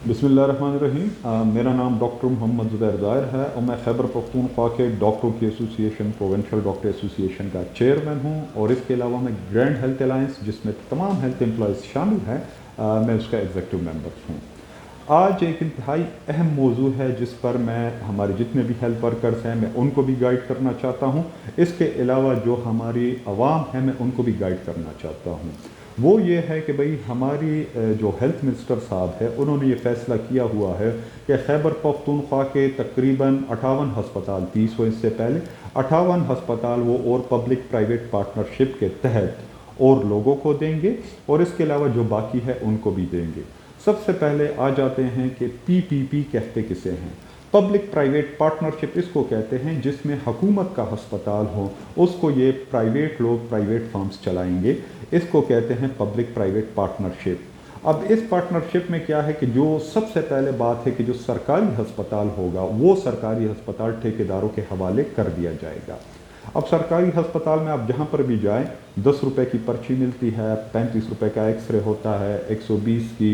बिस्मिल्लाहिर्रहमानिर्रहीम। मेरा नाम डॉक्टर मोहम्मद ज़ुबैर ज़ाहिर है और मैं खैबर पख्तूनख्वा के डॉक्टरों की एसोसिएशन प्रोविंशियल डॉक्टर एसोसिएशन का चेयरमैन हूँ और इसके अलावा मैं ग्रैंड हेल्थ अलायंस, जिसमें तमाम हेल्थ एम्प्लॉयज़ शामिल हैं, मैं उसका एग्जीक्यूटिव मेंबर हूँ। आज एक इंतहाई अहम मौजू है जिस पर मैं हमारे जितने भी हेल्थ वर्कर्स हैं मैं उनको भी गाइड करना चाहता हूँ। इसके अलावा जो हमारी आवाम है मैं उनको भी गाइड करना चाहता हूँ। वो ये है कि भाई हमारी जो हेल्थ मिनिस्टर साहब है उन्होंने ये फ़ैसला किया हुआ है कि खैबर पख्तूनख्वा के तकरीबन 58 हस्पताल, 30 हो इससे पहले 58 हस्पताल वो और पब्लिक प्राइवेट पार्टनरशिप के तहत और लोगों को देंगे और इसके अलावा जो बाकी है उनको भी देंगे। सबसे पहले आ जाते हैं कि पीपीपी कहते किसे हैं। पब्लिक प्राइवेट पार्टनरशिप इसको कहते हैं जिसमें हुकूमत का हस्पताल हो, उसको ये प्राइवेट लोग, प्राइवेट फर्म्स चलाएंगे। इसको कहते हैं पब्लिक प्राइवेट पार्टनरशिप। अब इस पार्टनरशिप में क्या है कि जो सबसे पहले बात है कि जो सरकारी हस्पताल होगा वो सरकारी हस्पताल ठेकेदारों के हवाले कर दिया जाएगा। अब सरकारी हस्पताल में आप जहाँ पर भी जाएं 10 रुपये की पर्ची मिलती है, 35 रुपये का एक्सरे होता है, 120 की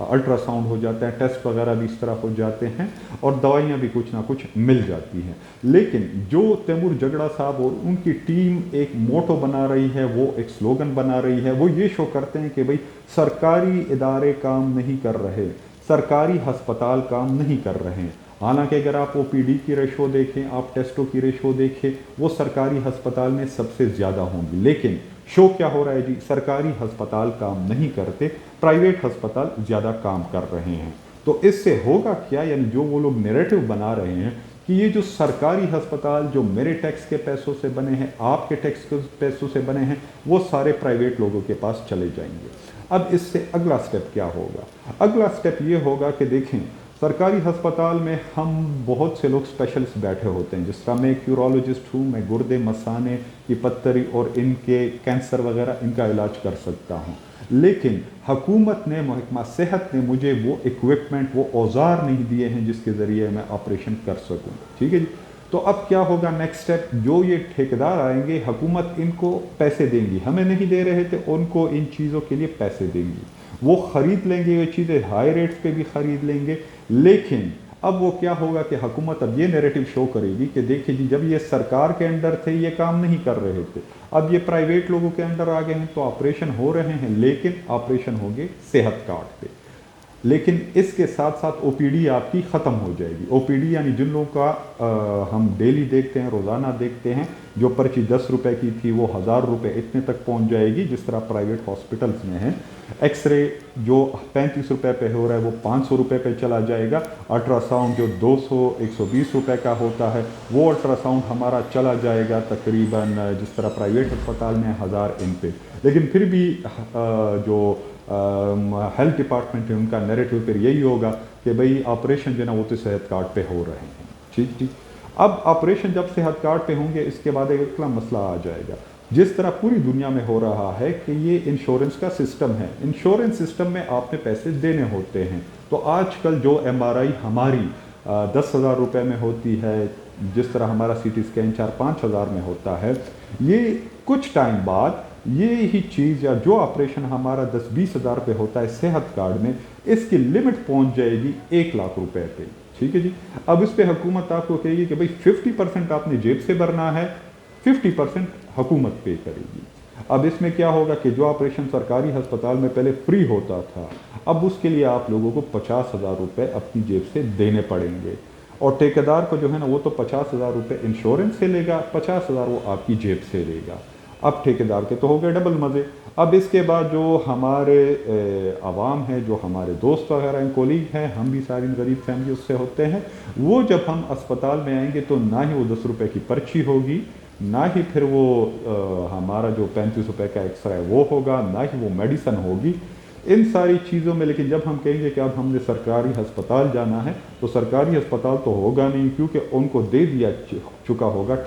अल्ट्रासाउंड हो जाता है, टेस्ट वगैरह भी इस तरह हो जाते हैं और दवाइयाँ भी कुछ ना कुछ मिल जाती हैं। लेकिन जो तैमूर जगड़ा साहब और उनकी टीम एक मोटो बना रही है, वो एक स्लोगन बना रही है, वो ये शो करते हैं कि भाई सरकारी इदारे काम नहीं कर रहे, सरकारी हस्पताल काम नहीं कर रहे हैं। हालांकि अगर आप ओपीडी की रेशो देखें, आप टेस्टों की रेशो देखें, वो सरकारी हस्पताल में सबसे ज़्यादा होंगी। लेकिन शो क्या हो रहा है जी, सरकारी हस्पताल काम नहीं करते, प्राइवेट हस्पताल ज़्यादा काम कर रहे हैं। तो इससे होगा क्या, यानी जो वो लोग नैरेटिव बना रहे हैं कि ये जो सरकारी हस्पताल जो मेरे टैक्स के पैसों से बने हैं, आपके टैक्स के पैसों से बने हैं, वो सारे प्राइवेट लोगों के पास चले जाएंगे। अब इससे अगला स्टेप क्या होगा? अगला स्टेप ये होगा कि देखें, सरकारी अस्पताल में हम बहुत से लोग स्पेशलिस्ट बैठे होते हैं, जिस तरह मैं एक यूरोलॉजिस्ट हूँ, मैं गुर्दे, मसाने की पत्थरी और इनके कैंसर वगैरह इनका इलाज कर सकता हूँ। लेकिन हुकूमत ने, महकमा सेहत ने मुझे वो इक्विपमेंट, वो औजार नहीं दिए हैं जिसके ज़रिए मैं ऑपरेशन कर सकूँ। ठीक है जी। तो अब क्या होगा नेक्स्ट स्टेप? जो ये ठेकेदार आएंगे, हुकूमत इनको पैसे देंगी, हमें नहीं दे रहे थे, उनको इन चीज़ों के लिए पैसे देंगी, वो ख़रीद लेंगे, ये चीज़ें हाई रेट्स पे भी ख़रीद लेंगे। लेकिन अब वो क्या होगा कि हुकूमत अब ये नैरेटिव शो करेगी कि देखिए जी, जब ये सरकार के अंडर थे ये काम नहीं कर रहे थे, अब ये प्राइवेट लोगों के अंडर आ गए हैं तो ऑपरेशन हो रहे हैं, लेकिन ऑपरेशन होंगे सेहत कार्ड पे। लेकिन इसके साथ साथ ओपीडी आपकी ख़त्म हो जाएगी। ओपीडी यानी जिन लोगों का हम डेली देखते हैं, रोज़ाना देखते हैं, जो पर्ची 10 रुपए की थी वो 1000 रुपये इतने तक पहुंच जाएगी, जिस तरह प्राइवेट हॉस्पिटल्स में है। एक्सरे जो 35 रुपये पे हो रहा है वो 500 रुपये पे चला जाएगा। अल्ट्रासाउंड जो 200-120 रुपये का होता है वो अल्ट्रासाउंड हमारा चला जाएगा तकरीबन, जिस तरह प्राइवेट अस्पताल में 1000 इन पे। लेकिन फिर भी जो हेल्थ डिपार्टमेंट है उनका नैरेटिव फिर यही होगा कि भाई ऑपरेशन जो ना वो तो सेहत कार्ड पे हो रहे हैं। ठीक ठीक। अब ऑपरेशन जब सेहत कार्ड पे होंगे, इसके बाद एक अगला मसला आ जाएगा, जिस तरह पूरी दुनिया में हो रहा है कि ये इंश्योरेंस का सिस्टम है। इंश्योरेंस सिस्टम में आपने पैसे देने होते हैं। तो आजकल जो एमआरआई हमारी 10,000 रुपये में होती है, जिस तरह हमारा सीटी स्कैन 4-5 हज़ार में होता है, ये कुछ टाइम बाद ये ही चीज़ या जो ऑपरेशन हमारा 10-20 हज़ार पे होता है सेहत कार्ड में, इसकी लिमिट पहुंच जाएगी 1 लाख रुपए पे। ठीक है जी। अब इस पे हुकूमत आपको कहेगी कि भाई 50% आपने जेब से भरना है, 50% हुकूमत पे करेगी। अब इसमें क्या होगा कि जो ऑपरेशन सरकारी अस्पताल में पहले फ्री होता था, अब उसके लिए आप लोगों को 50,000 रुपये अपनी जेब से देने पड़ेंगे और ठेकेदार को जो है ना वो तो 50,000 रुपये इंश्योरेंस से लेगा, 50,000 वो आपकी जेब से लेगा। अब ठेकेदार के तो हो गए डबल मज़े। अब इसके बाद जो हमारे आवाम है, जो हमारे दोस्त वगैरह हैं, कोलीग हैं, हम भी सारी गरीब फैमिली से होते हैं, वो जब हम अस्पताल में आएंगे तो ना ही वो 10 रुपये की पर्ची होगी, ना ही फिर वो हमारा जो 35 रुपये का एक्सरा है वो होगा, ना ही वो मेडिसन होगी, इन सारी चीज़ों में। लेकिन जब हम कहेंगे कि अब हमने सरकारी अस्पताल जाना है, तो सरकारी अस्पताल तो होगा नहीं, क्योंकि उनको दे दिया चुका होगा